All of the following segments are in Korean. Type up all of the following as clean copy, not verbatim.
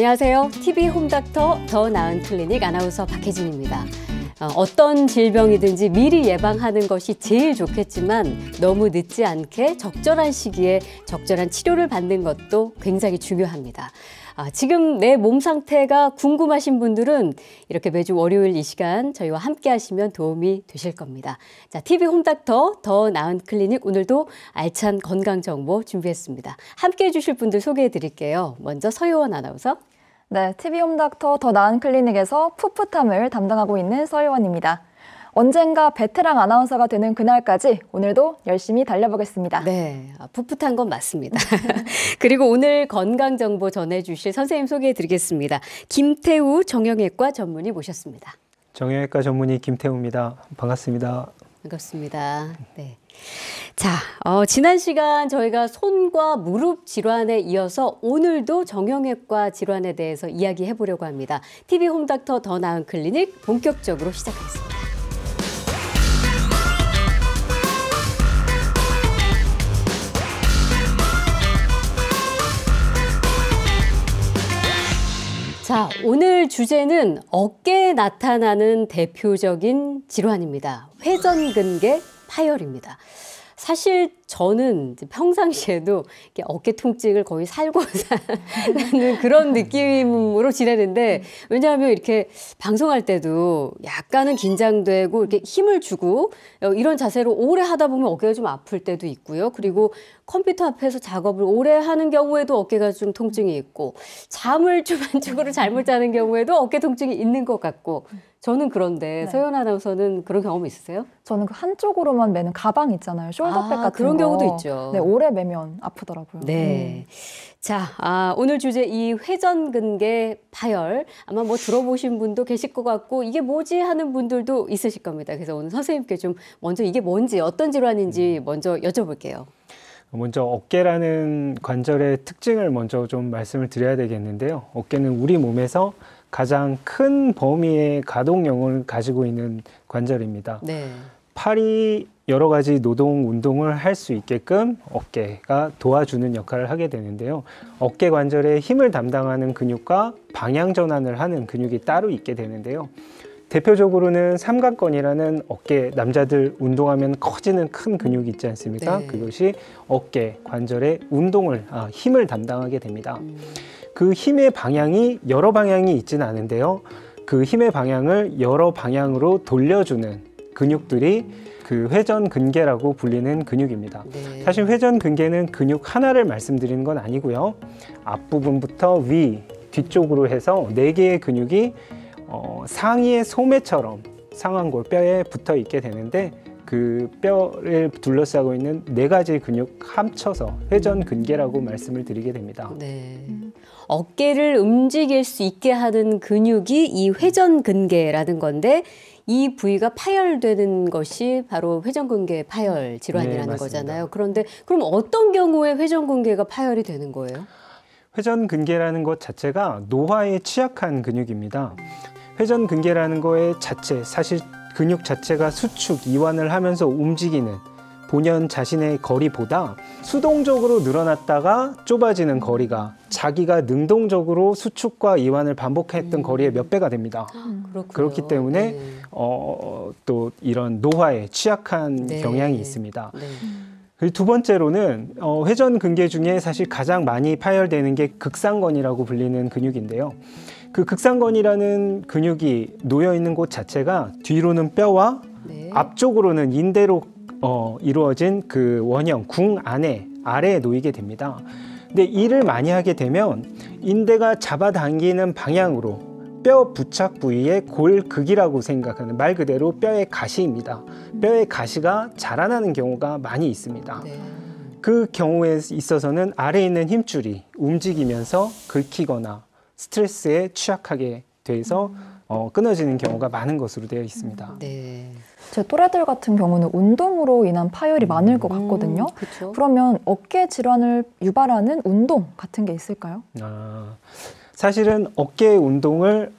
안녕하세요. TV 홈닥터 더 나은 클리닉 아나운서 박혜진입니다. 어떤 질병이든지 미리 예방하는 것이 제일 좋겠지만 너무 늦지 않게 적절한 시기에 적절한 치료를 받는 것도 굉장히 중요합니다. 지금 내 몸 상태가 궁금하신 분들은 이렇게 매주 월요일 이 시간 저희와 함께 하시면 도움이 되실 겁니다. 자, TV 홈닥터 더 나은 클리닉 오늘도 알찬 건강 정보 준비했습니다. 함께 해주실 분들 소개해 드릴게요. 먼저 서효원 아나운서. 네, TV 홈닥터 더 나은 클리닉에서 풋풋함을 담당하고 있는 서효원입니다. 언젠가 베테랑 아나운서가 되는 그날까지 오늘도 열심히 달려보겠습니다. 네, 풋풋한 건 맞습니다. 그리고 오늘 건강 정보 전해주실 선생님 소개해드리겠습니다. 김태우 정형외과 전문의 모셨습니다. 정형외과 전문의 김태우입니다. 반갑습니다. 반갑습니다. 네. 자, 지난 시간 저희가 손과 무릎 질환에 이어서 오늘도 정형외과 질환에 대해서 이야기해 보려고 합니다. TV 홈닥터 더 나은 클리닉 본격적으로 시작하겠습니다. 자, 오늘 주제는 어깨에 나타나는 대표적인 질환입니다. 회전근개 파열입니다. 사실 저는 평상시에도 어깨 통증을 거의 살고 사는 그런 느낌으로 지내는데, 왜냐하면 이렇게 방송할 때도 약간은 긴장되고 이렇게 힘을 주고 이런 자세로 오래 하다 보면 어깨가 좀 아플 때도 있고요. 그리고 컴퓨터 앞에서 작업을 오래 하는 경우에도 어깨가 좀 통증이 있고, 잠을 좀 한쪽으로 잘못 자는 경우에도 어깨 통증이 있는 것 같고, 저는 그런데 서효원 아나운서는 그런 경험 있으세요? 저는 그 한쪽으로만 매는 가방 있잖아요. 숄더백 같은 그런 거. 경우도 있죠. 네, 오래 매면 아프더라고요. 네. 자, 오늘 주제 이 회전근개 파열. 아마 뭐 들어보신 분도 계실 것 같고, 이게 뭐지 하는 분들도 있으실 겁니다. 그래서 오늘 선생님께 좀 먼저 이게 뭔지, 어떤 질환인지 먼저 여쭤볼게요. 먼저 어깨라는 관절의 특징을 먼저 좀 말씀을 드려야 되겠는데요. 어깨는 우리 몸에서 가장 큰 범위의 가동력을 가지고 있는 관절입니다. 네. 팔이 여러 가지 노동, 운동을 할 수 있게끔 어깨가 도와주는 역할을 하게 되는데요. 어깨 관절의 힘을 담당하는 근육과 방향 전환을 하는 근육이 따로 있게 되는데요. 대표적으로는 삼각건이라는 어깨, 남자들 운동하면 커지는 큰 근육이 있지 않습니까? 네. 그것이 어깨 관절의 힘을 담당하게 됩니다. 그 힘의 방향이 여러 방향이 있지는 않은데요. 그 힘의 방향을 여러 방향으로 돌려주는 근육들이 그 회전근개라고 불리는 근육입니다. 네. 사실 회전근개는 근육 하나를 말씀드리는 건 아니고요. 앞부분부터 위, 뒤쪽으로 해서 4개의 근육이 상의의 소매처럼 상완골 뼈에 붙어 있게 되는데, 그 뼈를 둘러싸고 있는 4가지 근육 합쳐서 회전근개라고 말씀을 드리게 됩니다. 네. 어깨를 움직일 수 있게 하는 근육이 이 회전근개라는 건데, 이 부위가 파열되는 것이 바로 회전근개 파열 질환이라는 네, 거잖아요. 그런데 그럼 어떤 경우에 회전근개가 파열이 되는 거예요? 회전근개라는 것 자체가 노화에 취약한 근육입니다. 회전근개라는 거의 자체, 사실 근육 자체가 수축, 이완을 하면서 움직이는 본연 자신의 거리보다 수동적으로 늘어났다가 좁아지는 거리가 자기가 능동적으로 수축과 이완을 반복했던 거리의 몇 배가 됩니다. 그렇기 때문에 네. 또 이런 노화에 취약한 네. 경향이 있습니다. 네. 그리고 두 번째로는 회전근개 중에 사실 가장 많이 파열되는 게 극상건이라고 불리는 근육인데요. 그 극상건이라는 근육이 놓여 있는 곳 자체가 뒤로는 뼈와 네. 앞쪽으로는 인대로 이루어진 그 원형 궁 아래에 놓이게 됩니다. 근데 일을 많이 하게 되면 인대가 잡아당기는 방향으로 뼈 부착 부위의 골극이라고 생각하는, 말 그대로 뼈의 가시입니다. 뼈의 가시가 자라나는 경우가 많이 있습니다. 네. 그 경우에 있어서는 아래에 있는 힘줄이 움직이면서 긁히거나 스트레스에 취약하게 돼서 끊어지는 경우가 많은 것으로 되어 있습니다. 네. 제 또래들 같은 경우는 운동으로 인한 파열이 많을 것 같거든요. 그렇죠. 그러면 어깨 질환을 유발하는 운동 같은 게 있을까요? 사실은 어깨 운동을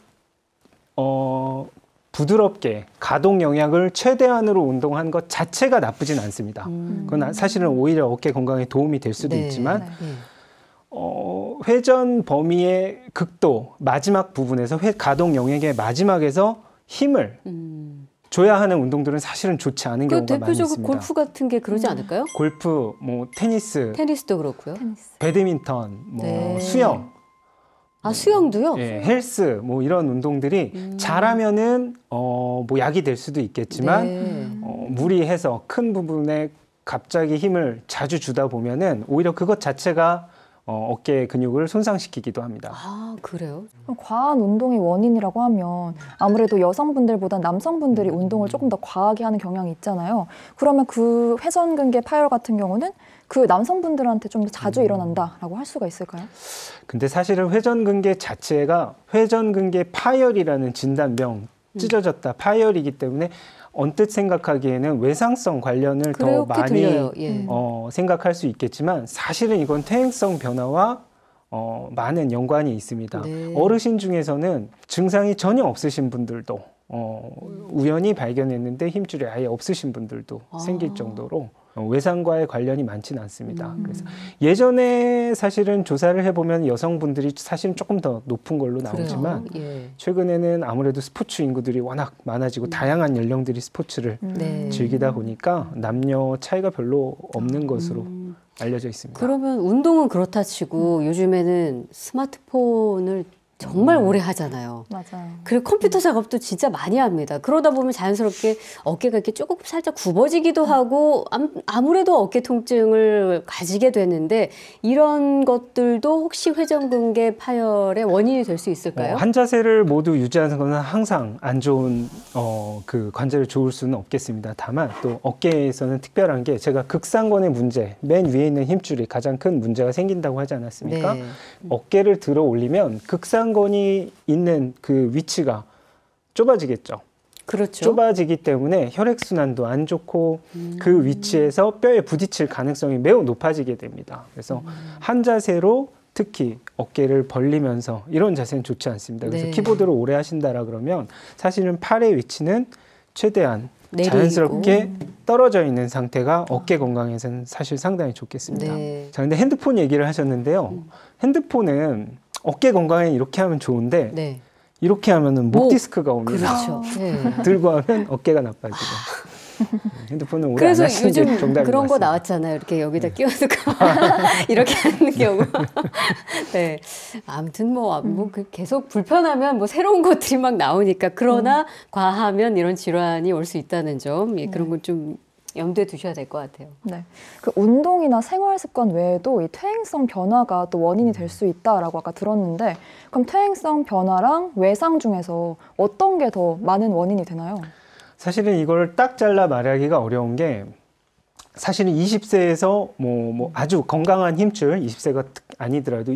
부드럽게 가동 영역을 최대한으로 운동한 것 자체가 나쁘진 않습니다. 그건 사실은 오히려 어깨 건강에 도움이 될 수도 네. 있지만 네. 회전 범위의 극도 마지막 부분에서 가동 영역의 마지막에서 힘을 줘야 하는 운동들은 사실은 좋지 않은 경우가 많이 대표적으로 있습니다. 골프 같은 게 그러지 않을까요? 골프, 뭐 테니스도 그렇고요. 배드민턴, 뭐 네. 수영, 수영도요? 예, 헬스 뭐 이런 운동들이 잘하면은 뭐 약이 될 수도 있겠지만 네. 무리해서 큰 부분에 갑자기 힘을 자주 주다 보면은 오히려 그것 자체가 어깨 근육을 손상시키기도 합니다. 아, 그래요? 그럼 과한 운동이 원인이라고 하면 아무래도 여성분들보다 남성분들이 운동을 조금 더 과하게 하는 경향이 있잖아요. 그러면 그 회전근개 파열 같은 경우는 그 남성분들한테 좀 더 자주 일어난다라고 할 수가 있을까요? 근데 사실은 회전근개 자체가 회전근개 파열이라는 진단병, 찢어졌다 파열이기 때문에 언뜻 생각하기에는 외상성 관련을 더 많이 들려요. 예. 생각할 수 있겠지만 사실은 이건 퇴행성 변화와 많은 연관이 있습니다. 네. 어르신 중에서는 증상이 전혀 없으신 분들도 우연히 발견했는데 힘줄이 아예 없으신 분들도 생길 정도로 외상과의 관련이 많지는 않습니다. 그래서 예전에 사실은 조사를 해보면 여성분들이 사실은 조금 더 높은 걸로 나오지만 예. 최근에는 아무래도 스포츠 인구들이 워낙 많아지고 다양한 연령들이 스포츠를 네. 즐기다 보니까 남녀 차이가 별로 없는 것으로 알려져 있습니다. 그러면 운동은 그렇다 치고 요즘에는 스마트폰을 정말 오래 하잖아요. 맞아요. 그리고 컴퓨터 작업도 진짜 많이 합니다. 그러다 보면 자연스럽게 어깨가 이렇게 조금 살짝 굽어지기도 하고 아무래도 어깨 통증을 가지게 되는데 이런 것들도 혹시 회전근개 파열의 원인이 될 수 있을까요? 한 자세를 모두 유지하는 것은 항상 안 좋은 그 관절에 좋을 수는 없겠습니다. 다만 또 어깨에서는 특별한 게 제가 극상권의 문제, 맨 위에 있는 힘줄이 가장 큰 문제가 생긴다고 하지 않았습니까? 네. 어깨를 들어 올리면 극상권이 있는 그 위치가 좁아지겠죠. 그렇죠. 좁아지기 때문에 혈액순환도 안 좋고 그 위치에서 뼈에 부딪힐 가능성이 매우 높아지게 됩니다. 그래서 한 자세로 특히 어깨를 벌리면서 이런 자세는 좋지 않습니다. 그래서 네. 키보드를 오래 하신다라 그러면 사실은 팔의 위치는 최대한 내리고. 자연스럽게 떨어져 있는 상태가 어깨 건강에서는 사실 상당히 좋겠습니다. 네. 자, 근데 핸드폰 얘기를 하셨는데요. 핸드폰은 어깨 건강에 이렇게 하면 좋은데 네. 이렇게 하면은 목 디스크가 옵니다. 그렇죠. 네. 들고 하면 어깨가 나빠지고. 핸드폰은 오래 안 그래서 하시는 게 요즘 정답인 그런 것 거 같습니다. 나왔잖아요. 이렇게 여기다 끼워두고 이렇게 하는 경우. 네. 아무튼 뭐 계속 불편하면 뭐 새로운 것들이 막 나오니까 그러나 과하면 이런 질환이 올 수 있다는 점, 예, 그런 걸 좀 염두에 두셔야 될 것 같아요. 네. 그 운동이나 생활 습관 외에도 이 퇴행성 변화가 또 원인이 될 수 있다라고 아까 들었는데 그럼 퇴행성 변화랑 외상 중에서 어떤 게 더 많은 원인이 되나요? 사실은 이걸 딱 잘라 말하기가 어려운 게 사실은 20세에서 뭐 아주 건강한 힘줄, 20세가 아니더라도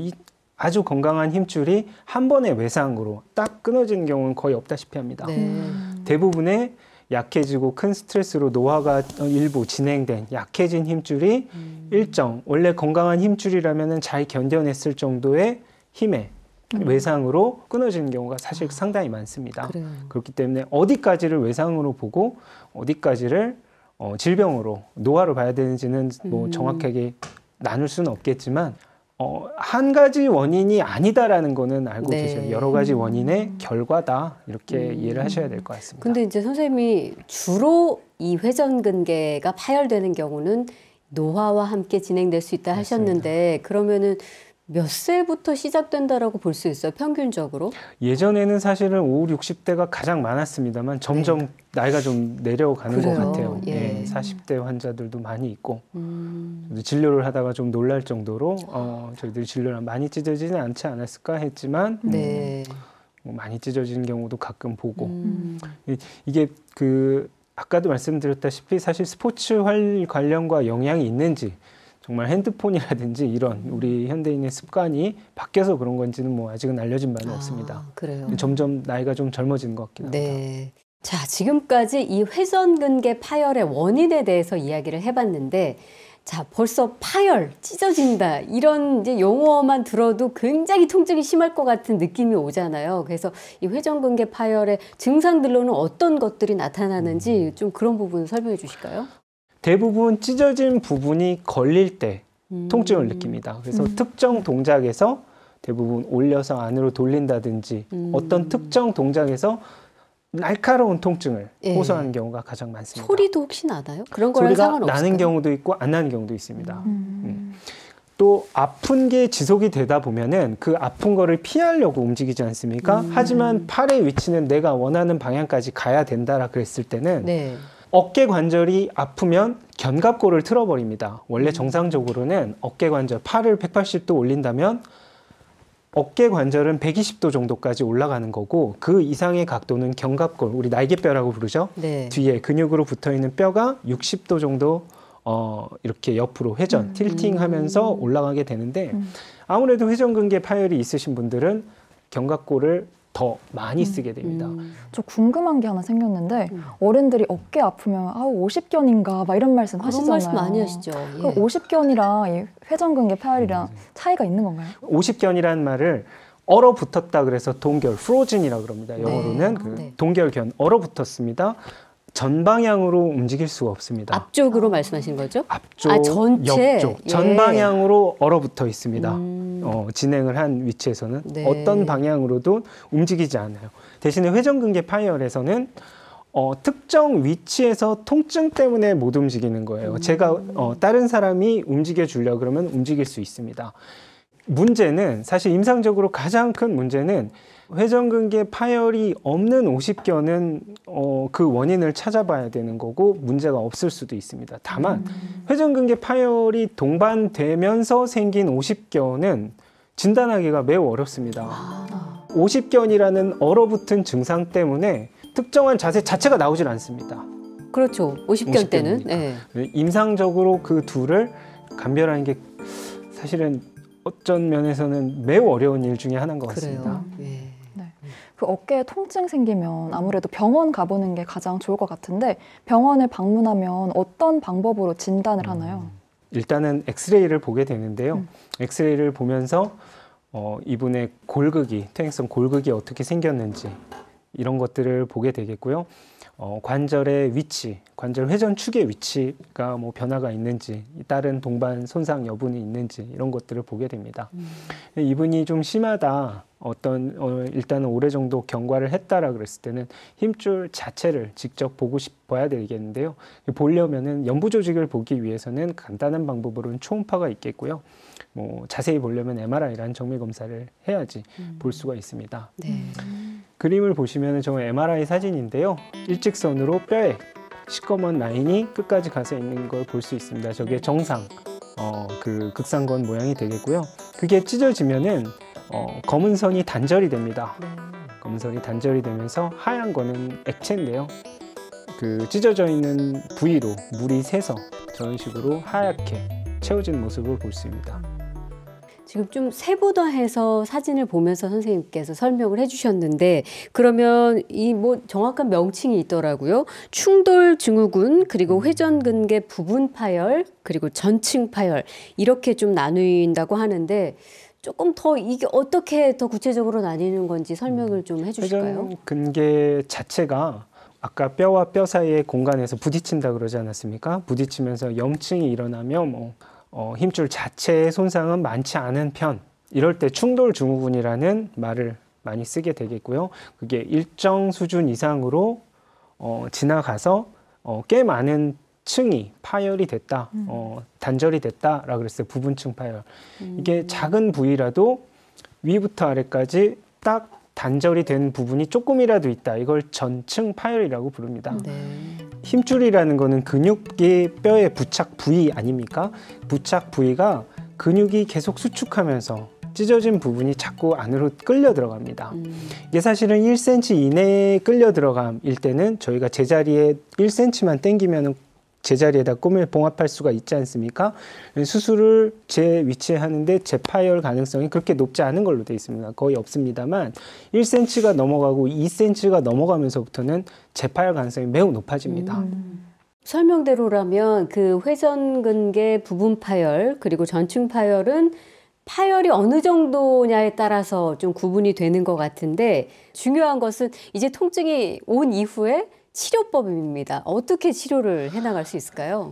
아주 건강한 힘줄이 한 번의 외상으로 딱 끊어지는 경우는 거의 없다시피 합니다. 네. 대부분의 약해지고 큰 스트레스로 노화가 일부 진행된 약해진 힘줄이 일정 원래 건강한 힘줄이라면은 잘 견뎌냈을 정도의 힘의 외상으로 끊어지는 경우가 사실 상당히 많습니다. 그래요. 그렇기 때문에 어디까지를 외상으로 보고 어디까지를 질병으로 노화로 봐야 되는지는 뭐 정확하게 나눌 수는 없겠지만 한 가지 원인이 아니다라는 거는 알고 네. 계셔요. 여러 가지 원인의 결과다 이렇게 이해를 하셔야 될 것 같습니다. 근데 이제 선생님이 주로 이 회전근개가 파열되는 경우는 노화와 함께 진행될 수 있다 하셨는데 그러면은 몇 세부터 시작된다라고 볼 수 있어요? 평균적으로? 예전에는 사실은 50, 60대가 가장 많았습니다만 점점 나이가 좀 내려가는 그래요. 것 같아요. 예. 40대 환자들도 많이 있고 저도 진료를 하다가 좀 놀랄 정도로 저희들이 진료를 많이 찢어지는 않지 않았을까 했지만 네. 뭐 많이 찢어지는 경우도 가끔 보고 이게 그 아까도 말씀드렸다시피 사실 스포츠 관련과 영향이 있는지 정말 핸드폰이라든지 이런 우리 현대인의 습관이 바뀌어서 그런 건지는 뭐 아직은 알려진 바는 없습니다. 그래요. 점점 나이가 좀 젊어지는 것 같긴 합니다. 네. 자, 지금까지 이 회전근개 파열의 원인에 대해서 이야기를 해봤는데, 자, 벌써 파열, 찢어진다 이런 이제 용어만 들어도 굉장히 통증이 심할 것 같은 느낌이 오잖아요. 그래서 이 회전근개 파열의 증상들로는 어떤 것들이 나타나는지 좀 그런 부분 설명해 주실까요? 대부분 찢어진 부분이 걸릴 때 통증을 느낍니다. 그래서 특정 동작에서 대부분 올려서 안으로 돌린다든지 어떤 특정 동작에서 날카로운 통증을 예. 호소하는 경우가 가장 많습니다. 소리도 혹시 나나요? 그런 거랑 소리가 상관없을까요? 나는 경우도 있고 안 나는 경우도 있습니다. 또 아픈 게 지속이 되다 보면은 그 아픈 거를 피하려고 움직이지 않습니까? 하지만 팔의 위치는 내가 원하는 방향까지 가야 된다라 그랬을 때는 네. 어깨 관절이 아프면 견갑골을 틀어버립니다. 원래 정상적으로는 어깨 관절, 팔을 180도 올린다면 어깨 관절은 120도 정도까지 올라가는 거고 그 이상의 각도는 견갑골, 우리 날개뼈라고 부르죠. 네. 뒤에 근육으로 붙어있는 뼈가 60도 정도 이렇게 옆으로 회전, 틸팅하면서 올라가게 되는데 아무래도 회전근개 파열이 있으신 분들은 견갑골을 더 많이 쓰게 됩니다. 저 궁금한 게 하나 생겼는데 어른들이 어깨 아프면 아우 50견인가 막 이런 말씀 그런 하시잖아요. 말씀 많이 하시죠. 그럼 예. 50견이랑 이 회전근개 파열이랑 차이가 있는 건가요? 50견이라는 말을 얼어붙었다 그래서 동결, frozen이라고 그럽니다. 영어로는 그 네. 동결견, 얼어붙었습니다. 전방향으로 움직일 수가 없습니다. 앞쪽으로 말씀하시는 거죠? 앞쪽, 아, 전체? 옆쪽, 예. 전방향으로 얼어붙어 있습니다. 진행을 한 위치에서는 네. 어떤 방향으로도 움직이지 않아요. 대신에 회전근개 파열에서는 특정 위치에서 통증 때문에 못 움직이는 거예요. 제가 다른 사람이 움직여 주려 그러면 움직일 수 있습니다. 문제는 사실 임상적으로 가장 큰 문제는 회전근개 파열이 없는 50견은 그 원인을 찾아봐야 되는 거고 문제가 없을 수도 있습니다. 다만 회전근개 파열이 동반되면서 생긴 50견은 진단하기가 매우 어렵습니다. 50견이라는 얼어붙은 증상 때문에 특정한 자세 자체가 나오질 않습니다. 그렇죠. 50견 때는. 50견 입니다. 예. 임상적으로 그 둘을 감별하는 게 사실은 어떤 면에서는 매우 어려운 일 중에 하나인 것 같습니다. 그래요. 예. 그 어깨에 통증 생기면 아무래도 병원 가보는 게 가장 좋을 것 같은데 병원을 방문하면 어떤 방법으로 진단을 하나요? 일단은 엑스레이를 보게 되는데요. 엑스레이를 보면서 이분의 골극이, 퇴행성 골극이 어떻게 생겼는지 이런 것들을 보게 되겠고요. 관절의 위치, 관절 회전축의 위치가 뭐 변화가 있는지, 다른 동반 손상 여부는 있는지 이런 것들을 보게 됩니다. 이분이 좀 심하다, 일단은 오래 정도 경과를 했다라 그랬을 때는 힘줄 자체를 직접 보고 싶어야 되겠는데요. 보려면은 연부 조직을 보기 위해서는 간단한 방법으로는 초음파가 있겠고요. 뭐 자세히 보려면 MRI라는 정밀 검사를 해야지 볼 수가 있습니다. 네. 그림을 보시면 저건 MRI 사진인데요. 일직선으로 뼈에 시꺼먼 라인이 끝까지 가서 있는 걸 볼 수 있습니다. 저게 정상, 그 극상권 모양이 되겠고요. 그게 찢어지면은 검은 선이 단절이 됩니다. 검은 선이 단절이 되면서 하얀 거는 액체인데요. 그 찢어져 있는 부위로 물이 새서 저런 식으로 하얗게 채워진 모습을 볼 수 있습니다. 지금 좀 세분화해서 사진을 보면서 선생님께서 설명을 해주셨는데 그러면 이 뭐 정확한 명칭이 있더라고요. 충돌 증후군 그리고 회전근개 부분 파열 그리고 전층 파열 이렇게 좀 나누인다고 하는데 조금 더 이게 어떻게 더 구체적으로 나뉘는 건지 설명을 좀 해주실까요? 회전근개 자체가 아까 뼈와 뼈 사이의 공간에서 부딪힌다 그러지 않았습니까? 부딪히면서 염증이 일어나면 힘줄 자체의 손상은 많지 않은 편. 이럴 때 충돌 증후군이라는 말을 많이 쓰게 되겠고요. 그게 일정 수준 이상으로 지나가서 꽤 많은 층이 파열이 됐다, 단절이 됐다라 그랬어요. 부분층 파열. 이게 작은 부위라도 위부터 아래까지 딱 단절이 된 부분이 조금이라도 있다. 이걸 전층 파열이라고 부릅니다. 네. 힘줄이라는 거는 근육이 뼈의 부착 부위 아닙니까? 부착 부위가 근육이 계속 수축하면서 찢어진 부분이 자꾸 안으로 끌려 들어갑니다. 이게 사실은 1cm 이내에 끌려 들어감일 때는 저희가 제자리에 1cm만 당기면 제자리에다 꿈을 봉합할 수가 있지 않습니까? 수술을 제 위치에 하는데 재파열 가능성이 그렇게 높지 않은 걸로 되어 있습니다. 거의 없습니다만 1cm가 넘어가고 2cm가 넘어가면서부터는 재파열 가능성이 매우 높아집니다. 설명대로라면 그 회전근개 부분 파열 그리고 전층 파열은 파열이 어느 정도냐에 따라서 좀 구분이 되는 것 같은데 중요한 것은 이제 통증이 온 이후에 치료법입니다. 어떻게 치료를 해나갈 수 있을까요?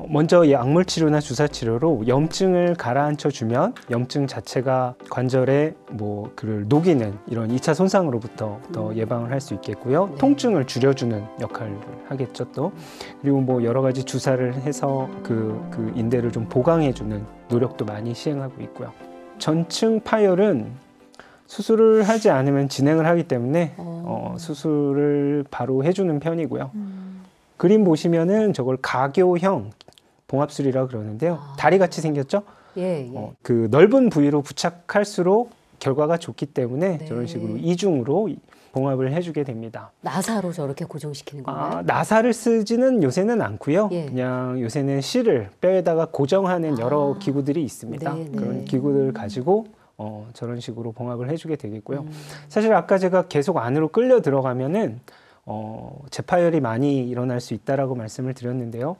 먼저 약물 치료나 주사 치료로 염증을 가라앉혀 주면 염증 자체가 관절에 그를 녹이는 이런 2차 손상으로부터 더 예방을 할 수 있겠고요. 네. 통증을 줄여주는 역할을 하겠죠 또. 그리고 여러 가지 주사를 해서 그 인대를 좀 보강해주는 노력도 많이 시행하고 있고요. 전층 파열은 수술을 하지 않으면 진행을 하기 때문에 수술을 바로 해주는 편이고요. 그림 보시면은 저걸 가교형 봉합술이라고 그러는데요. 다리같이 생겼죠? 예. 그 넓은 부위로 부착할수록 결과가 좋기 때문에 네. 저런 식으로 이중으로 봉합을 해주게 됩니다. 나사로 저렇게 고정시키는 건가요? 나사를 쓰지는 요새는 않고요. 예. 그냥 요새는 실을 뼈에다가 고정하는 여러 기구들이 있습니다. 네, 네. 그런 기구들을 가지고 저런 식으로 봉합을 해주게 되겠고요. 사실 아까 제가 계속 안으로 끌려 들어가면은 재파열이 많이 일어날 수 있다라고 말씀을 드렸는데요.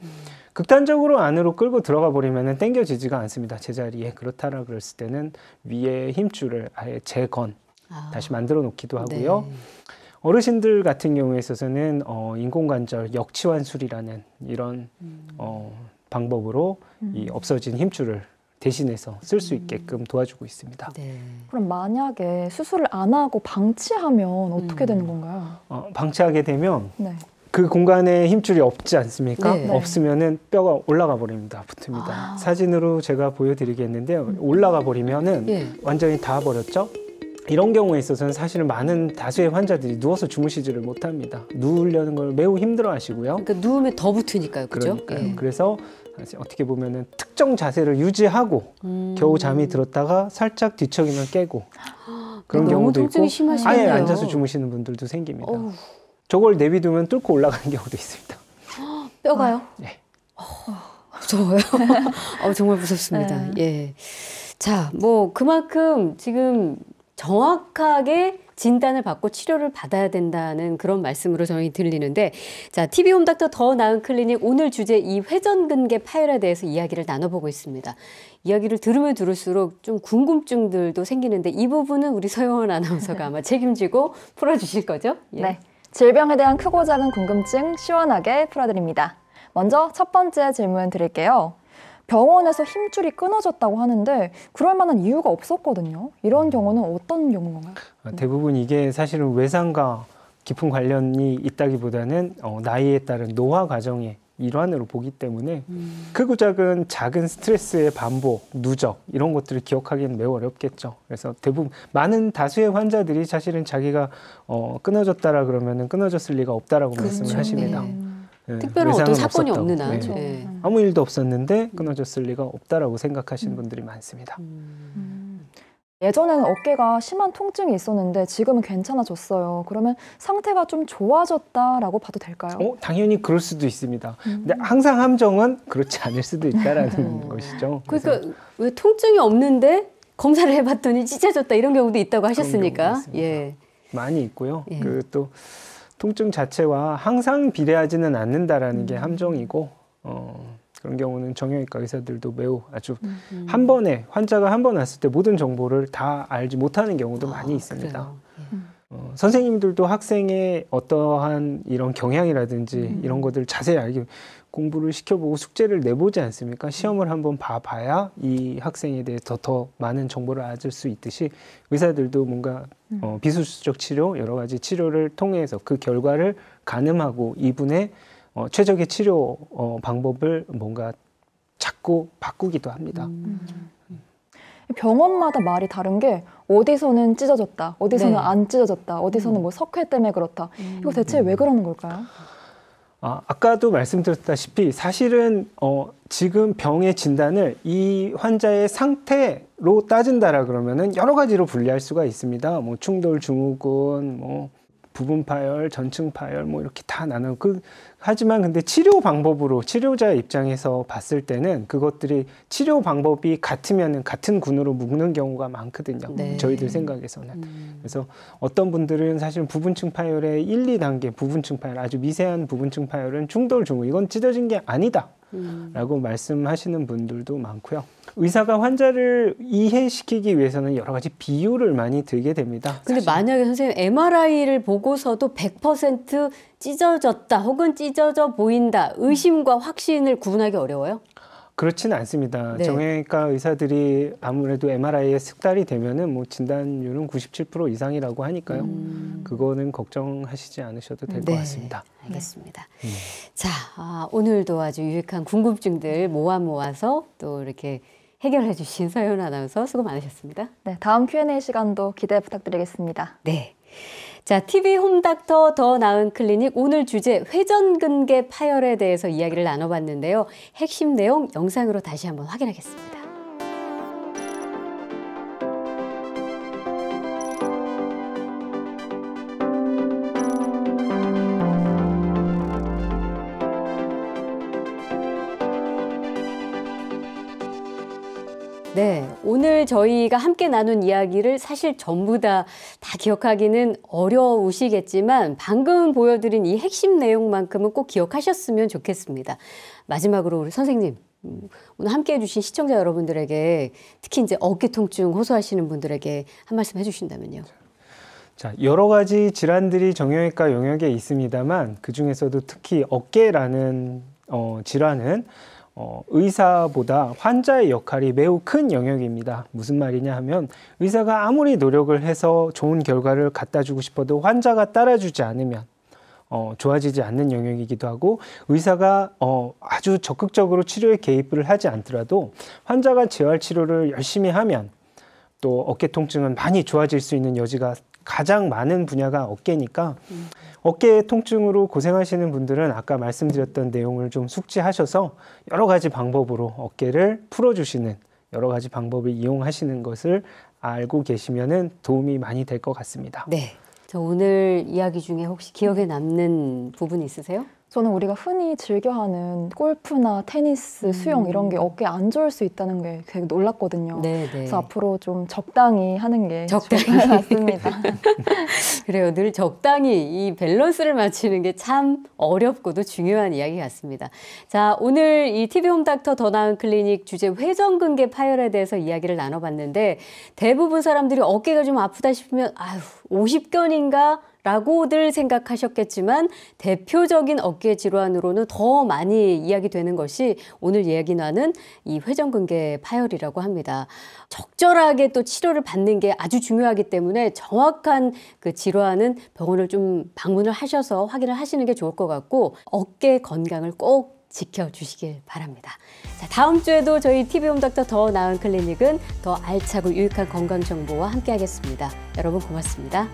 극단적으로 안으로 끌고 들어가 버리면은 당겨지지가 않습니다. 제자리에. 그렇다라 그랬을 때는 위에 힘줄을 아예 재건 다시 만들어 놓기도 하고요. 네. 어르신들 같은 경우에 있어서는 인공관절 역치환술이라는 이런 방법으로 이 없어진 힘줄을 대신해서 쓸 수 있게끔 도와주고 있습니다. 네. 그럼 만약에 수술을 안 하고 방치하면 어떻게 되는 건가요? 방치하게 되면 네. 그 공간에 힘줄이 없지 않습니까? 네. 없으면은 뼈가 올라가 버립니다. 붙습니다. 사진으로 제가 보여드리겠는데요. 올라가 버리면은 예. 완전히 닿아 버렸죠? 이런 경우에 있어서는 사실은 많은 다수의 환자들이 누워서 주무시지를 못합니다. 누우려는 걸 매우 힘들어 하시고요. 그러니까 누우면 더 붙으니까요. 그죠? 그러니까요. 예. 그래서 어떻게 보면은 특정 자세를 유지하고 겨우 잠이 들었다가 살짝 뒤척이면 깨고 그런 너무 경우도 통증이 있고 심하시겠네요. 아예 앉아서 주무시는 분들도 생깁니다. 어우, 저걸 내비두면 뚫고 올라가는 경우도 있습니다. 뼈가요? 네. 무서워요. 정말 무섭습니다. 예. 자, 그만큼 지금 정확하게 진단을 받고 치료를 받아야 된다는 그런 말씀으로 저희 들리는데, 자, TV 홈닥터 더 나은 클리닉 오늘 주제 이 회전근개 파열에 대해서 이야기를 나눠보고 있습니다. 이야기를 들으면 들을수록 좀 궁금증들도 생기는데 이 부분은 우리 서영원 아나운서가 아마 책임지고 풀어주실 거죠? 예. 네. 질병에 대한 크고 작은 궁금증 시원하게 풀어드립니다. 먼저 첫 번째 질문 드릴게요. 병원에서 힘줄이 끊어졌다고 하는데 그럴 만한 이유가 없었거든요. 이런 경우는 어떤 경우인 건가요? 대부분 이게 사실은 외상과 깊은 관련이 있다기보다는 나이에 따른 노화 과정의 일환으로 보기 때문에 크고 작은 스트레스의 반복, 누적 이런 것들을 기억하기는 매우 어렵겠죠. 그래서 대부분 많은 다수의 환자들이 사실은 자기가 끊어졌다라 그러면은 끊어졌을 리가 없다라고 말씀을 하십니다. 네, 특별한 어떤 외상은 사건이 없었다고. 없는 한. 네. 네. 아무 일도 없었는데 끊어졌을 리가 없다라고 생각하시는 분들이 많습니다. 예전에는 어깨가 심한 통증이 있었는데 지금은 괜찮아졌어요. 그러면 상태가 좀 좋아졌다라고 봐도 될까요? 당연히 그럴 수도 있습니다. 근데 항상 함정은 그렇지 않을 수도 있다라는 것이죠. 그러니까 왜 통증이 없는데 검사를 해봤더니 찢어졌다 이런 경우도 있다고 하셨으니까. 예. 많이 있고요. 예. 또 통증 자체와 항상 비례하지는 않는다라는 게 함정이고 그런 경우는 정형외과 의사들도 매우 아주 한 번에 환자가 한 번 왔을 때 모든 정보를 다 알지 못하는 경우도 많이 있습니다. 선생님들도 학생의 어떠한 이런 경향이라든지 이런 것들을 자세히 알게 공부를 시켜보고 숙제를 내보지 않습니까? 시험을 한번 봐봐야 이 학생에 대해 더 많은 정보를 얻을 수 있듯이 의사들도 뭔가 비수술적 치료, 여러 가지 치료를 통해서 그 결과를 가늠하고 이분의 최적의 치료 방법을 뭔가 자꾸 바꾸기도 합니다. 병원마다 말이 다른 게 어디서는 찢어졌다, 어디서는 네. 안 찢어졌다, 어디서는 뭐 석회 때문에 그렇다. 이거 대체 왜 그러는 걸까요? 아까도 말씀드렸다시피 사실은 지금 병의 진단을 이 환자의 상태로 따진다라 그러면은 여러 가지로 분리할 수가 있습니다. 뭐 충돌 증후군, 뭐 부분 파열, 전층 파열, 뭐 이렇게 다 나눠. 하지만 근데 치료 방법으로 치료자의 입장에서 봤을 때는 그것들이 치료 방법이 같으면은 같은 군으로 묶는 경우가 많거든요. 네. 저희들 생각에서는. 그래서 어떤 분들은 사실 부분층 파열의 1, 2단계 부분층 파열, 아주 미세한 부분층 파열은 충돌 증후, 이건 찢어진 게 아니다. 라고 말씀하시는 분들도 많고요. 의사가 환자를 이해시키기 위해서는 여러 가지 비유를 많이 들게 됩니다. 근데 만약에 선생님 MRI를 보고서도 100% 찢어졌다 혹은 찢어져 보인다, 의심과 확신을 구분하기 어려워요? 그렇지는 않습니다. 네. 정형외과 의사들이 아무래도 MRI에 숙달이 되면은 뭐 진단율은 97% 이상이라고 하니까요. 그거는 걱정하시지 않으셔도 될 것 네, 같습니다. 알겠습니다. 자, 오늘도 아주 유익한 궁금증들 모아서 또 이렇게 해결해 주신 서혜원 아나운서 수고 많으셨습니다. 네, 다음 Q&A 시간도 기대 부탁드리겠습니다. 네. 자, TV 홈닥터 더 나은 클리닉 오늘 주제 회전근개 파열에 대해서 이야기를 나눠봤는데요. 핵심 내용 영상으로 다시 한번 확인하겠습니다. 네, 오늘 저희가 함께 나눈 이야기를 사실 전부 다 기억하기는 어려우시겠지만 방금 보여드린 이 핵심 내용만큼은 꼭 기억하셨으면 좋겠습니다. 마지막으로 우리 선생님, 오늘 함께 해주신 시청자 여러분들에게 특히 이제 어깨 통증 호소하시는 분들에게 한 말씀 해주신다면요. 자, 여러 가지 질환들이 정형외과 영역에 있습니다만 그 중에서도 특히 어깨라는 질환은 의사보다 환자의 역할이 매우 큰 영역입니다. 무슨 말이냐 하면 의사가 아무리 노력을 해서 좋은 결과를 갖다 주고 싶어도 환자가 따라주지 않으면 좋아지지 않는 영역이기도 하고 의사가 아주 적극적으로 치료에 개입을 하지 않더라도 환자가 재활 치료를 열심히 하면 또 어깨 통증은 많이 좋아질 수 있는 여지가 가장 많은 분야가 어깨니까 어깨 통증으로 고생하시는 분들은 아까 말씀드렸던 내용을 좀 숙지하셔서 여러 가지 방법으로 어깨를 풀어주시는 여러 가지 방법을 이용하시는 것을 알고 계시면 도움이 많이 될 것 같습니다. 네, 저 오늘 이야기 중에 혹시 기억에 남는 부분 있으세요? 저는 우리가 흔히 즐겨하는 골프나 테니스, 수영 이런 게 어깨에 안 좋을 수 있다는 게 되게 놀랐거든요. 네, 네. 그래서 앞으로 좀 적당히 하는 게 적당히. 좋을 것 같습니다. 그래요. 늘 적당히 이 밸런스를 맞추는 게 참 어렵고도 중요한 이야기 같습니다. 자, 오늘 이 TV 홈닥터 더 나은 클리닉 주제 회전근개 파열에 대해서 이야기를 나눠봤는데 대부분 사람들이 어깨가 좀 아프다 싶으면 아유, 50견인가? 라고들 생각하셨겠지만 대표적인 어깨 질환으로는 더 많이 이야기되는 것이 오늘 이야기 나눈 이 회전근개 파열이라고 합니다. 적절하게 또 치료를 받는 게 아주 중요하기 때문에 정확한 그 질환은 병원을 좀 방문을 하셔서 확인을 하시는 게 좋을 것 같고 어깨 건강을 꼭 지켜주시길 바랍니다. 자, 다음 주에도 저희 TV 홈닥터 더 나은 클리닉은 더 알차고 유익한 건강 정보와 함께 하겠습니다. 여러분 고맙습니다.